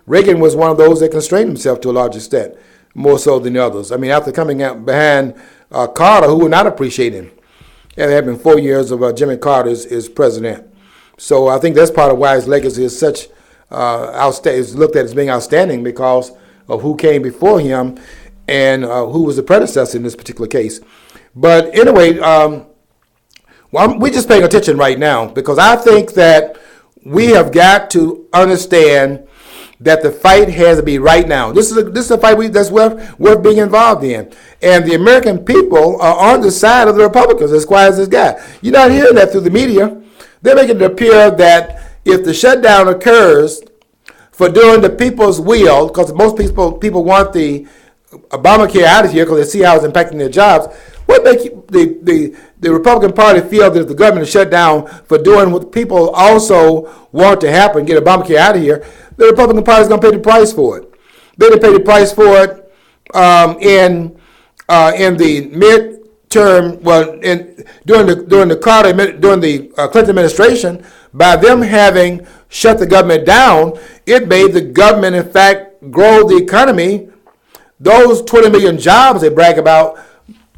A: Reagan was one of those that constrained himself to a large extent, more so than the others. I mean, after coming out behind Carter, who would not appreciate him, and there have been 4 years of Jimmy Carter as president. So I think that's part of why his legacy is such is looked at as being outstanding, because of who came before him and who was the predecessor in this particular case. But anyway, we're just paying attention right now, because I think that we have got to understand that the fight has to be right now. This is a fight that's worth being involved in. And the American people are on the side of the Republicans, as quiet as this guy. You're not hearing that through the media. They're making it appear that if the shutdown occurs for doing the people's will, because most people want the Obamacare out of here because they see how it's impacting their jobs, what makes the Republican Party feel that if the government is shut down for doing what people also want to happen, get Obamacare out of here, the Republican Party is going to pay the price for it. They didn't pay the price for it in the midterm, during the Clinton administration, by them having shut the government down. It made the government, in fact, grow the economy. Those 20 million jobs they brag about,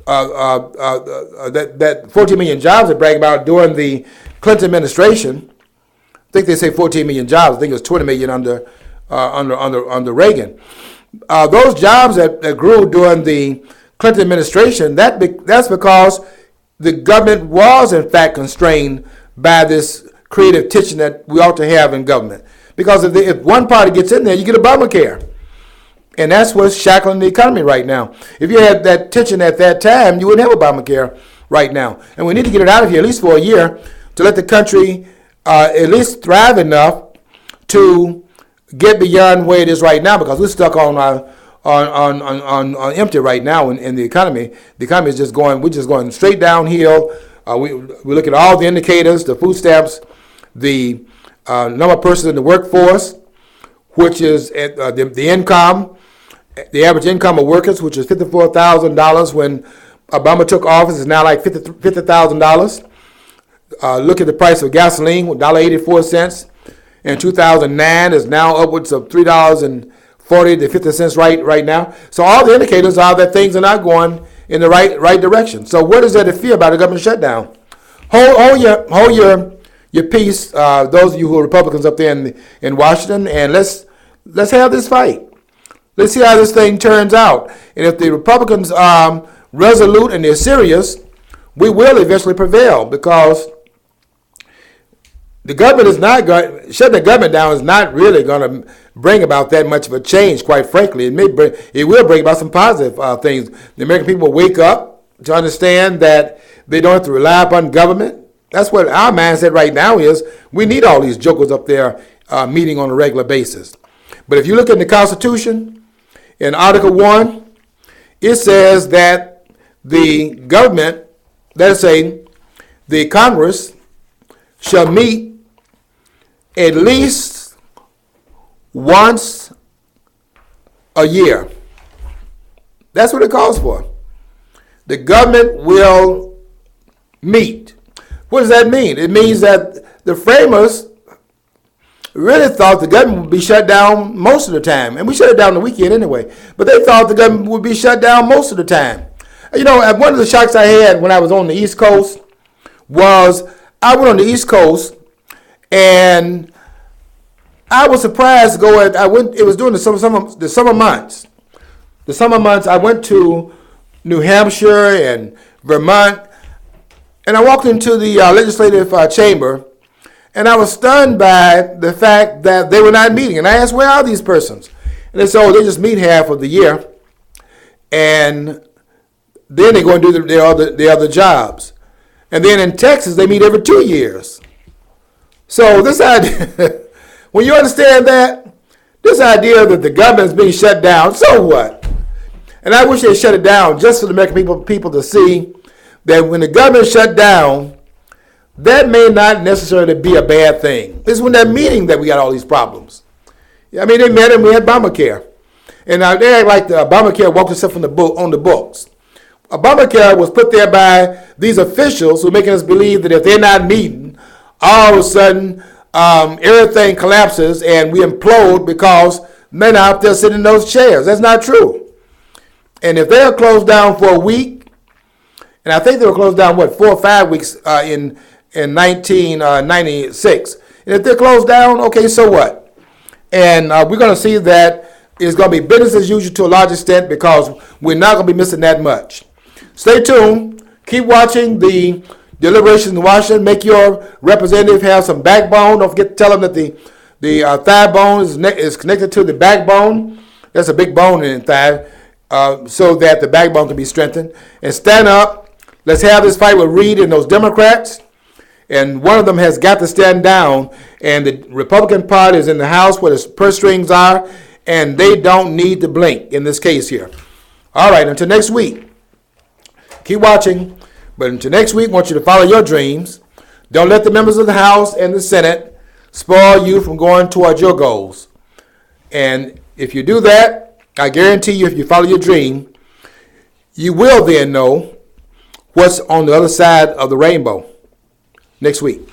A: that 14 million jobs they brag about during the Clinton administration. I think they say 14 million jobs. I think it was 20 million under Reagan. Those jobs that grew during the Clinton administration, that's because the government was in fact constrained by this creative tension that we ought to have in government. Because if one party gets in there, you get Obamacare. And that's what's shackling the economy right now. If you had that tension at that time, you wouldn't have Obamacare right now. And we need to get it out of here at least for a year to let the country at least thrive enough to get beyond where it is right now, because we're stuck on empty right now in the economy. The economy is just going. We're just going straight downhill. We look at all the indicators, the food stamps, the number of persons in the workforce, which is the income, the average income of workers, which is $54,000 when Obama took office, is now like $50,000. Look at the price of gasoline, $1.84. In 2009 is now upwards of $3.40 to 50 cents right now. So all the indicators are that things are not going in the right direction. So what is there to fear about a government shutdown? Hold your peace, those of you who are Republicans up there in Washington, and let's have this fight. Let's see how this thing turns out. And if the Republicans are resolute and they're serious, we will eventually prevail, because the government is not going. Shutting the government down is not really going to bring about that much of a change. Quite frankly, it will bring about some positive things. The American people will wake up to understand that they don't have to rely upon government. That's what our mindset right now is. We need all these jokers up there meeting on a regular basis. But if you look at the Constitution, in Article 1, it says that the government, let's say the Congress, shall meet at least once a year. That's what it calls for. The government will meet. What does that mean? It means that the framers really thought the government would be shut down most of the time. And we shut it down the weekend anyway. But they thought the government would be shut down most of the time. You know, one of the shocks I had when I was on the East Coast was I went on the East Coast and I was surprised to go at, it was during the summer months. The summer months I went to New Hampshire and Vermont, and I walked into the legislative chamber, and I was stunned by the fact that they were not meeting. And I asked, where are these persons? And they said, oh, they just meet half of the year, and then they go and do their other jobs. And then in Texas, they meet every 2 years. So this idea, when you understand that, this idea that the government is being shut down, so what? And I wish they shut it down just for the American people to see that when the government is shut down, that may not necessarily be a bad thing. It's when that meeting that we got all these problems. I mean, they met and we had Obamacare. And they act like the Obamacare walked itself on the books. Obamacare was put there by these officials who are making us believe that if they're not meeting, all of a sudden everything collapses and we implode because they're not up there sitting in those chairs. That's not true. And if they are closed down for a week, and I think they were closed down, 4 or 5 weeks in 1996. And if they're closed down, okay, so what? And we're going to see that it's going to be business as usual to a large extent, because we're not going to be missing that much. Stay tuned. Keep watching the deliberations in Washington. Make your representative have some backbone. Don't forget to tell them that The thigh bone is connected to the backbone. That's a big bone in the thigh, so that the backbone can be strengthened. And stand up. Let's have this fight with Reed and those Democrats. And one of them has got to stand down. And the Republican Party is in the House where the purse strings are, and they don't need to blink in this case here. All right, until next week. Keep watching. But until next week, I want you to follow your dreams. Don't let the members of the House and the Senate spoil you from going towards your goals. And if you do that, I guarantee you, if you follow your dream, you will then know what's on the other side of the rainbow next week.